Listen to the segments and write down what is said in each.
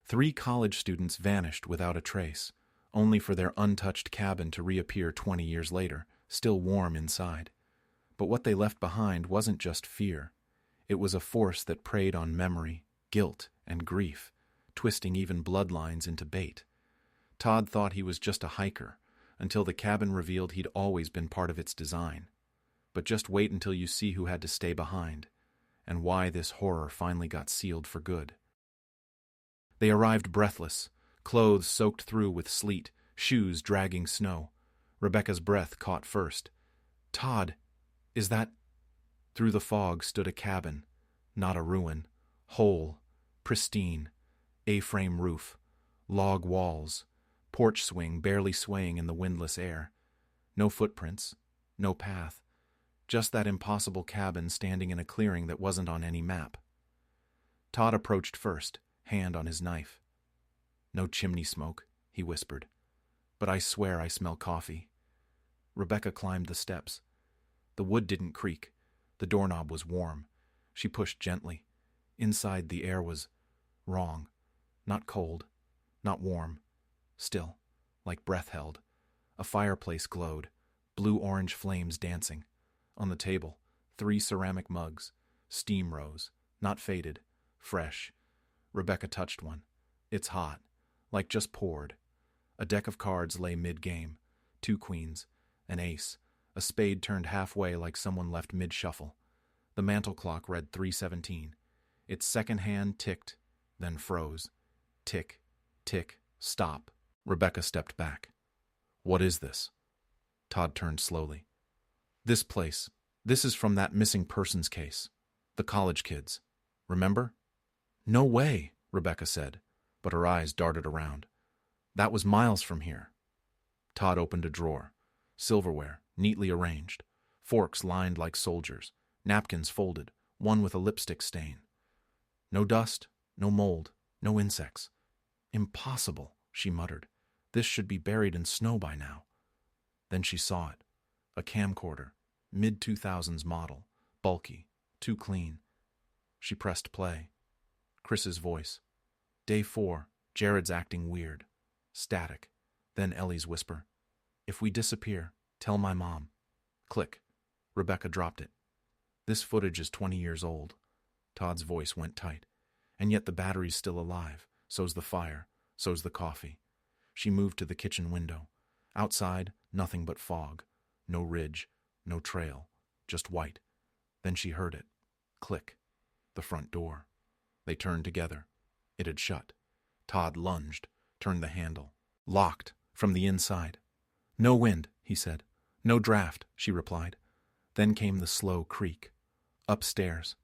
3 college students vanished without a trace, only for their untouched cabin to reappear 20 years later, still warm inside. But what they left behind wasn't just fear. It was a force that preyed on memory, guilt, and grief, twisting even bloodlines into bait. Todd thought he was just a hiker, until the cabin revealed he'd always been part of its design. But just wait until you see who had to stay behind, and why this horror finally got sealed for good. They arrived breathless, clothes soaked through with sleet, shoes dragging snow. Rebecca's breath caught first. "Todd, is that—" Through the fog stood a cabin, not a ruin, whole, pristine, A-frame roof, log walls, porch swing barely swaying in the windless air. No footprints, no path, just that impossible cabin standing in a clearing that wasn't on any map. Todd approached first, hand on his knife. "No chimney smoke," he whispered, "but I swear I smell coffee." Rebecca climbed the steps. The wood didn't creak. The doorknob was warm. She pushed gently. Inside, the air was wrong. Not cold, not warm. Still, like breath held. A fireplace glowed, blue-orange flames dancing. On the table, 3 ceramic mugs. Steam rose, not faded, fresh. Rebecca touched one. It's hot, like just poured. A deck of cards lay mid-game. 2 queens, an ace, a spade turned halfway like someone left mid-shuffle. The mantel clock read 3:17. Its second hand ticked, then froze. Tick, tick, stop. Rebecca stepped back. "What is this?" Todd turned slowly. "This place. This is from that missing persons case. The college kids. Remember?" "No way," Rebecca said, but her eyes darted around. "That was miles from here." Todd opened a drawer. Silverware, neatly arranged. Forks lined like soldiers. Napkins folded, one with a lipstick stain. No dust, no mold, no insects. "Impossible," she muttered. "This should be buried in snow by now." Then she saw it. A camcorder, mid-2000s model, bulky, too clean. She pressed play. Chris's voice. "Day 4, Jared's acting weird." Static. Then Ellie's whisper. "If we disappear, tell my mom." Click. Rebecca dropped it. "This footage is 20 years old." Todd's voice went tight. "And yet the battery's still alive. So's the fire. So's the coffee." She moved to the kitchen window. Outside, nothing but fog. No ridge, no trail, just white. Then she heard it. Click. The front door. They turned together. It had shut. Todd lunged, turned the handle. Locked, from the inside. "No wind," he said. "No draft," she replied. Then came the slow creak. Upstairs.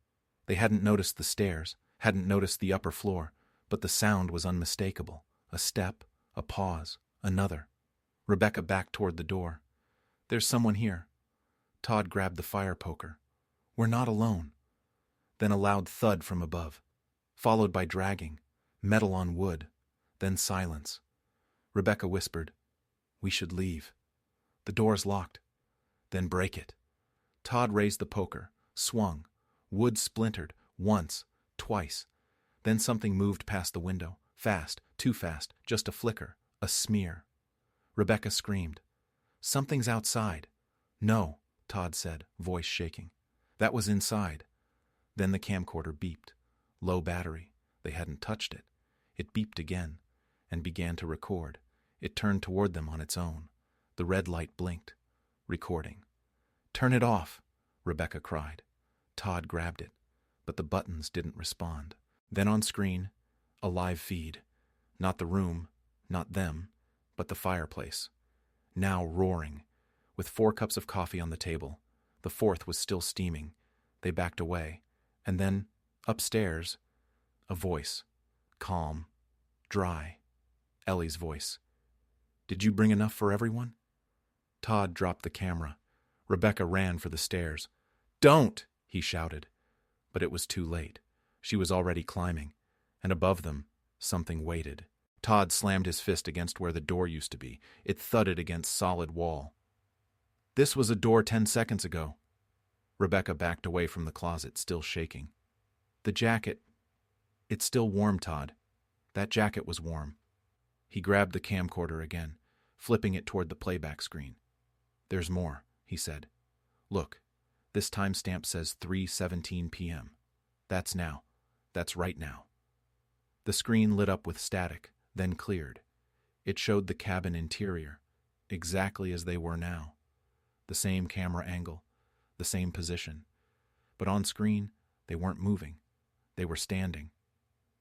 They hadn't noticed the stairs, hadn't noticed the upper floor, but the sound was unmistakable. A step, a pause, another. Rebecca backed toward the door. "There's someone here." Todd grabbed the fire poker. "We're not alone." Then a loud thud from above, followed by dragging, metal on wood, then silence. Rebecca whispered, "We should leave. The door's locked." "Then break it." Todd raised the poker, swung. Wood splintered, once, twice. Then something moved past the window, fast, too fast, just a flicker, a smear. Rebecca screamed. "Something's outside." "No," Todd said, voice shaking. "That was inside." Then the camcorder beeped. Low battery. They hadn't touched it. It beeped again, and began to record. It turned toward them on its own. The red light blinked. Recording. "Turn it off," Rebecca cried. Todd grabbed it, but the buttons didn't respond. Then on screen, a live feed. Not the room, not them, but the fireplace. Now roaring. With 4 cups of coffee on the table. The 4th was still steaming. They backed away. And then, upstairs, a voice. Calm. Dry. Ellie's voice. "Did you bring enough for everyone?" Todd dropped the camera. Rebecca ran for the stairs. "Don't!" he shouted. But it was too late. She was already climbing. And above them, something waited. Todd slammed his fist against where the door used to be. It thudded against solid wall. "This was a door 10 seconds ago." Rebecca backed away from the closet, still shaking. "The jacket. It's still warm, Todd. That jacket was warm. He grabbed the camcorder again, flipping it toward the playback screen. "There's more," he said. "Look, this timestamp says 3:17 p.m. That's now. That's right now." The screen lit up with static, then cleared. It showed the cabin interior, exactly as they were now. The same camera angle, the same position. But on screen, they weren't moving. They were standing,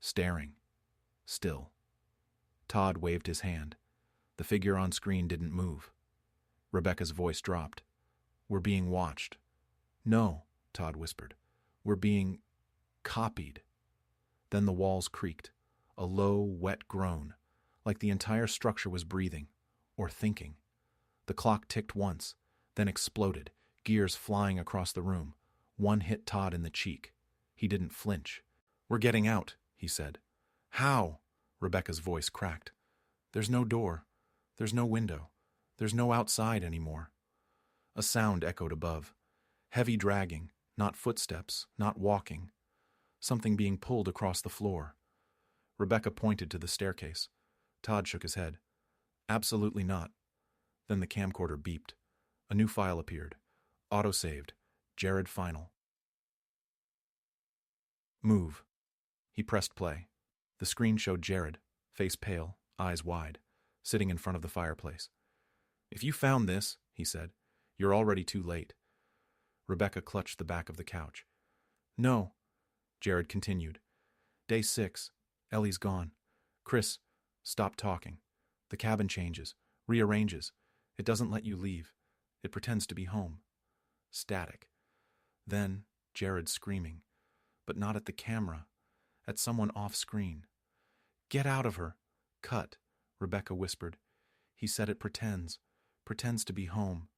staring, still. Todd waved his hand. The figure on screen didn't move. Rebecca's voice dropped. "We're being watched." "No," Todd whispered. "We're being copied." Then the walls creaked, a low, wet groan, like the entire structure was breathing, or thinking. The clock ticked once, then exploded, gears flying across the room. One hit Todd in the cheek. He didn't flinch. "We're getting out," he said. "How?" Rebecca's voice cracked. "There's no door. There's no window. There's no outside anymore." A sound echoed above. Heavy dragging, not footsteps, not walking. Something being pulled across the floor. Rebecca pointed to the staircase. Todd shook his head. "Absolutely not." Then the camcorder beeped. A new file appeared. Auto-saved. Jared Final. "Move." He pressed play. The screen showed Jared, face pale, eyes wide, sitting in front of the fireplace. "If you found this," he said, "you're already too late." Rebecca clutched the back of the couch. "No," Jared continued. "Day 6. Ellie's gone. Chris, stop talking. The cabin changes, rearranges. It doesn't let you leave. It pretends to be home." Static. Then Jared screaming, but not at the camera, at someone off screen. "Get out of her." "Cut," Rebecca whispered. "He said it pretends to be home."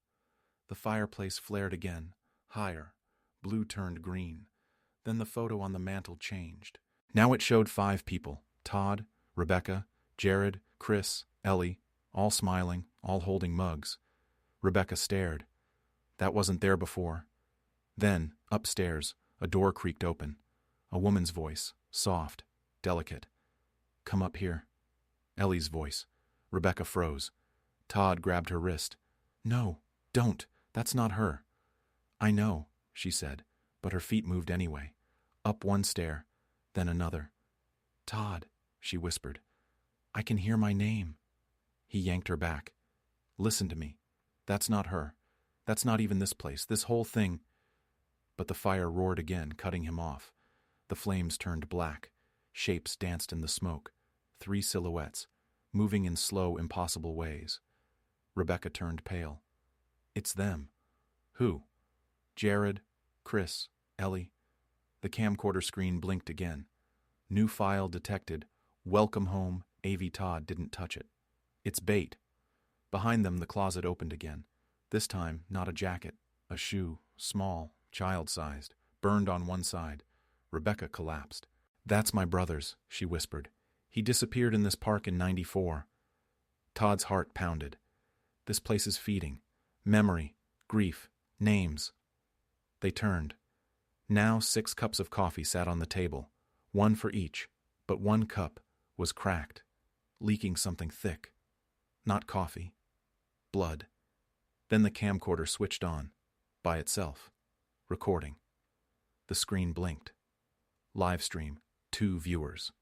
The fireplace flared again, higher. Blue turned green. Then the photo on the mantel changed. Now it showed 5 people: Todd, Rebecca, Jared, Chris, Ellie, all smiling, all holding mugs. Rebecca stared. That wasn't there before. Then, upstairs, a door creaked open. A woman's voice, soft, delicate. "Come up here." Ellie's voice. Rebecca froze. Todd grabbed her wrist. "No, don't. That's not her." "I know," she said, but her feet moved anyway. Up one stair, then another. "Todd," she whispered. "I can hear my name." He yanked her back. "Listen to me. That's not her. That's not even this place, this whole thing." But the fire roared again, cutting him off. The flames turned black. Shapes danced in the smoke. 3 silhouettes, moving in slow, impossible ways. Rebecca turned pale. "It's them." "Who?" "Jared, Chris, Ellie." The camcorder screen blinked again. New file detected. Welcome home. A.V. Todd didn't touch it. "It's bait." Behind them, the closet opened again. This time, not a jacket. A shoe, small, child-sized, burned on one side. Rebecca collapsed. "That's my brother's," she whispered. "He disappeared in this park in '94. Todd's heart pounded. This place is feeding. Memory, grief, names. They turned. Now 6 cups of coffee sat on the table, one for each, but one cup was cracked, leaking something thick. Not coffee. Blood. Then the camcorder switched on, by itself, recording. The screen blinked. Live stream, 2 viewers.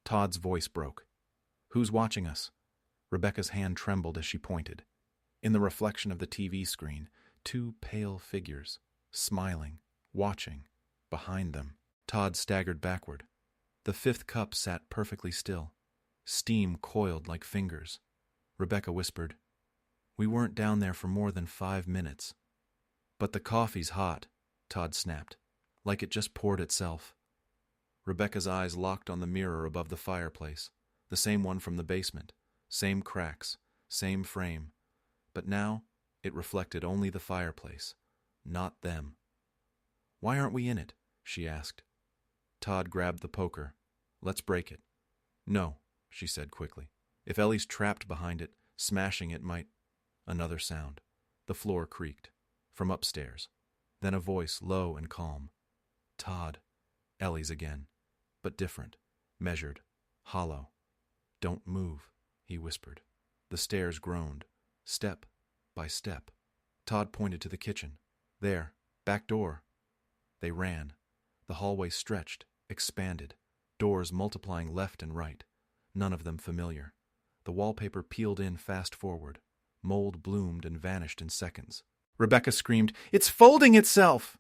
Todd's voice broke. "Who's watching us?" Rebecca's hand trembled as she pointed. In the reflection of the TV screen, 2 pale figures, smiling, watching, behind them. Todd staggered backward. The 5th cup sat perfectly still. Steam coiled like fingers. Rebecca whispered, "We weren't down there for more than 5 minutes." "But the coffee's hot," Todd snapped, like it just poured itself. Rebecca's eyes locked on the mirror above the fireplace, the same one from the basement, same cracks, same frame. But now it reflected only the fireplace, not them. "Why aren't we in it?" she asked. Todd grabbed the poker. "Let's break it." "No," she said quickly. "If Ellie's trapped behind it, smashing it might—" Another sound. The floor creaked. From upstairs. Then a voice, low and calm. "Todd." Ellie's again. But different. Measured. hollow. "Don't move," he whispered. The stairs groaned, step by step. Todd pointed to the kitchen. "There, back door." They ran. The hallway stretched, expanded, doors multiplying left and right, none of them familiar. The wallpaper peeled in fast forward. Mold bloomed and vanished in seconds. Rebecca screamed, "It's folding itself!"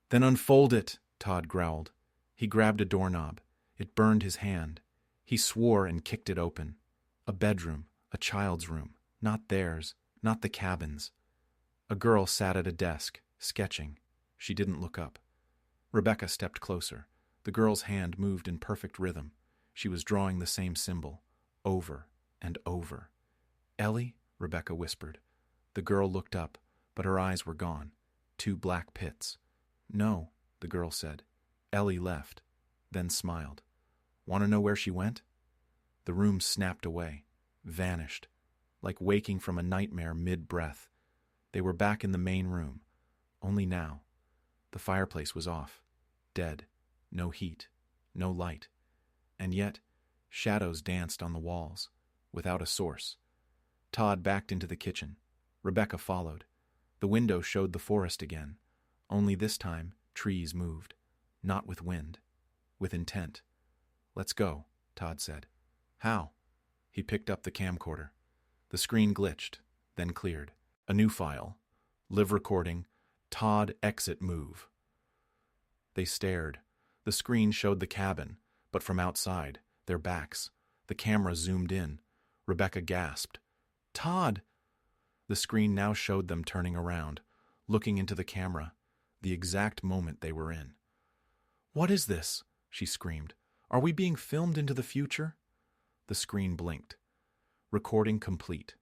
"Then unfold it," Todd growled. He grabbed a doorknob. It burned his hand. He swore and kicked it open. A bedroom, a child's room, not theirs, not the cabin's. A girl sat at a desk, sketching. She didn't look up. Rebecca stepped closer. The girl's hand moved in perfect rhythm. She was drawing the same symbol, over and over. "Ellie?" Rebecca whispered. The girl looked up, but her eyes were gone. 2 black pits. "No," the girl said. Ellie left, then smiled. "Want to know where she went?" The room snapped away, vanished, like waking from a nightmare mid-breath. They were back in the main room. Only now. The fireplace was off, dead, no heat, no light. And yet, shadows danced on the walls, without a source. Todd backed into the kitchen. Rebecca followed. The window showed the forest again. Only this time, trees moved. Not with wind. With intent. "Let's go," Todd said. "How?" He picked up the camcorder. The screen glitched, then cleared. A new file. Live recording. Todd exit move. They stared. The screen showed the cabin, but from outside, their backs. The camera zoomed in. Rebecca gasped. "Todd!" The screen now showed them turning around, looking into the camera, the exact moment they were in. "What is this?" she screamed. "Are we being filmed into the future?" The screen blinked. Recording complete.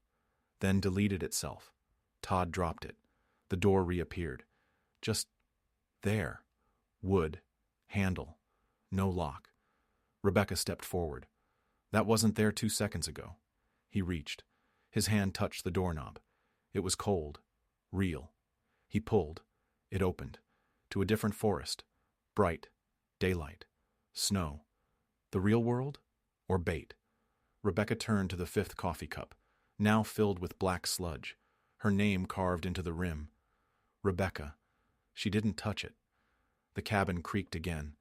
Then deleted itself. Todd dropped it. The door reappeared. Just there. Wood. Handle. No lock. Rebecca stepped forward. That wasn't there 2 seconds ago. He reached. His hand touched the doorknob. It was cold. Real. He pulled. It opened. To a different forest. Bright. Daylight. Snow. The real world? Or bait? Rebecca turned to the 5th coffee cup, now filled with black sludge, her name carved into the rim. Rebecca. She didn't touch it. The cabin creaked again,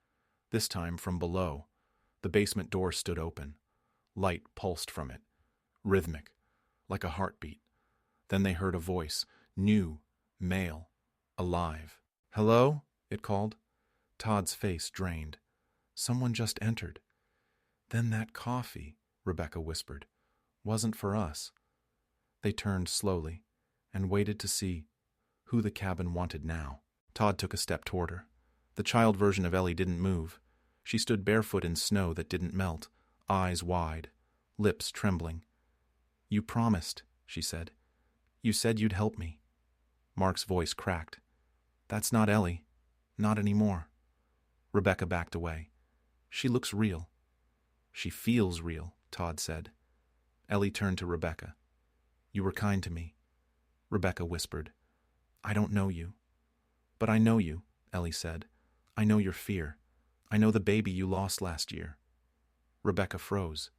this time from below. The basement door stood open. Light pulsed from it, rhythmic, like a heartbeat. Then they heard a voice, new, male, alive. "Hello?" it called. Todd's face drained. "Someone just entered." "Then that coffee," Rebecca whispered, "wasn't for us." They turned slowly and waited to see who the cabin wanted now. Todd took a step toward her. The child version of Ellie didn't move. She stood barefoot in snow that didn't melt, eyes wide, lips trembling. "You promised," she said. "You said you'd help me." Mark's voice cracked. "That's not Ellie. Not anymore." Rebecca backed away. "She looks real." "She feels real," Todd said. Ellie turned to Rebecca. "You were kind to me." Rebecca whispered. "I don't know you." "But I know you," Ellie said. "I know your fear. I know the baby you lost last year." Rebecca froze.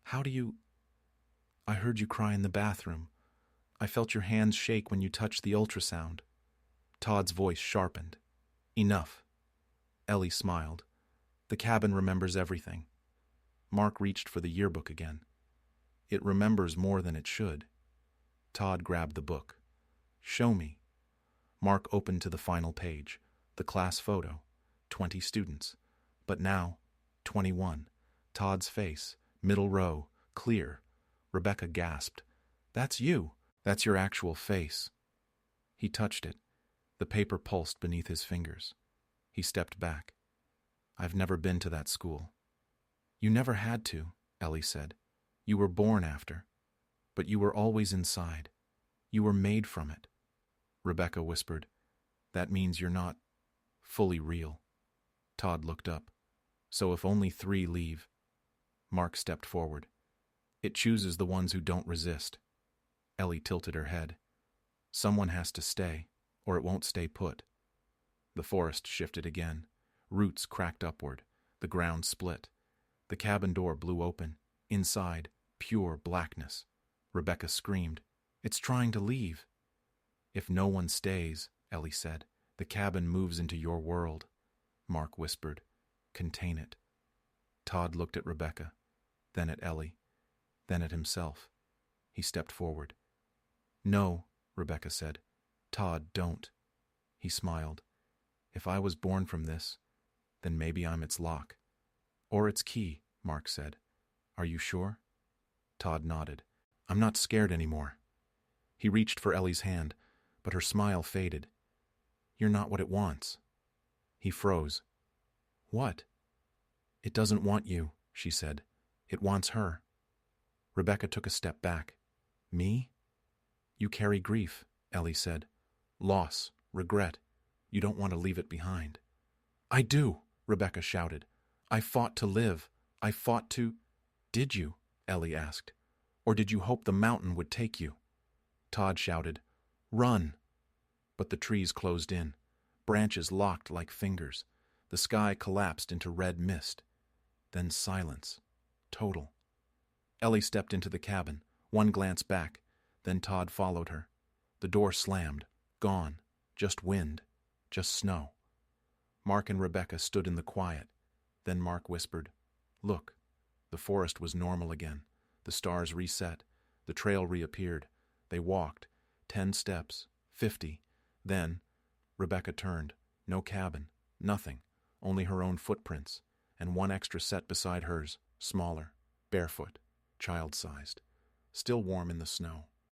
"How do you—" "I heard you cry in the bathroom. I felt your hands shake when you touched the ultrasound." Todd's voice sharpened. "Enough." Ellie smiled. "The cabin remembers everything." Mark reached for the yearbook again. "It remembers more than it should." Todd grabbed the book. "Show me." Mark opened to the final page, the class photo, 20 students. But now, 21. Todd's face, middle row, clear. Rebecca gasped. "That's you. That's your actual face." He touched it. The paper pulsed beneath his fingers. He stepped back. "I've never been to that school." "You never had to," Ellie said. "You were born after. But you were always inside. You were made from it." Rebecca whispered, "That means you're not fully real." Todd looked up. "So if only 3 leave." Mark stepped forward. "It chooses the ones who don't resist." Ellie tilted her head. "Someone has to stay, or it won't stay put." The forest shifted again. Roots cracked upward. The ground split. The cabin door blew open. Inside, pure blackness. Rebecca screamed, "It's trying to leave." "If no one stays," Ellie said, "the cabin moves into your world." Mark whispered, "Contain it." Todd looked at Rebecca, then at Ellie, then at himself. He stepped forward. "No," Rebecca said. "Todd, don't." He smiled. "If I was born from this, then maybe I'm its lock." "Or its key," Mark said. "Are you sure?" Todd nodded. "I'm not scared anymore." He reached for Ellie's hand, but her smile faded. "You're not what it wants." He froze. "What?" "It doesn't want you," she said. "It wants her." Rebecca took a step back. "Me?" "You carry grief," Ellie said. "Loss, regret. You don't want to leave it behind." "I do," Rebecca shouted. "I fought to live. I fought to—" "Did you?" Ellie asked. "Or did you hope the mountain would take you?" Todd shouted, "Run!" But the trees closed in. Branches locked like fingers. The sky collapsed into red mist. Then silence. Total. Ellie stepped into the cabin, one glance back. Then Todd followed her. The door slammed. Gone. Just wind. Just snow. Mark and Rebecca stood in the quiet. Then Mark whispered, "Look." The forest was normal again. The stars reset. The trail reappeared. They walked. 10 steps. 50. Then, Rebecca turned. No cabin. Nothing. Only her own footprints. And one extra set beside hers. Smaller. Barefoot. Child-sized. Still warm in the snow.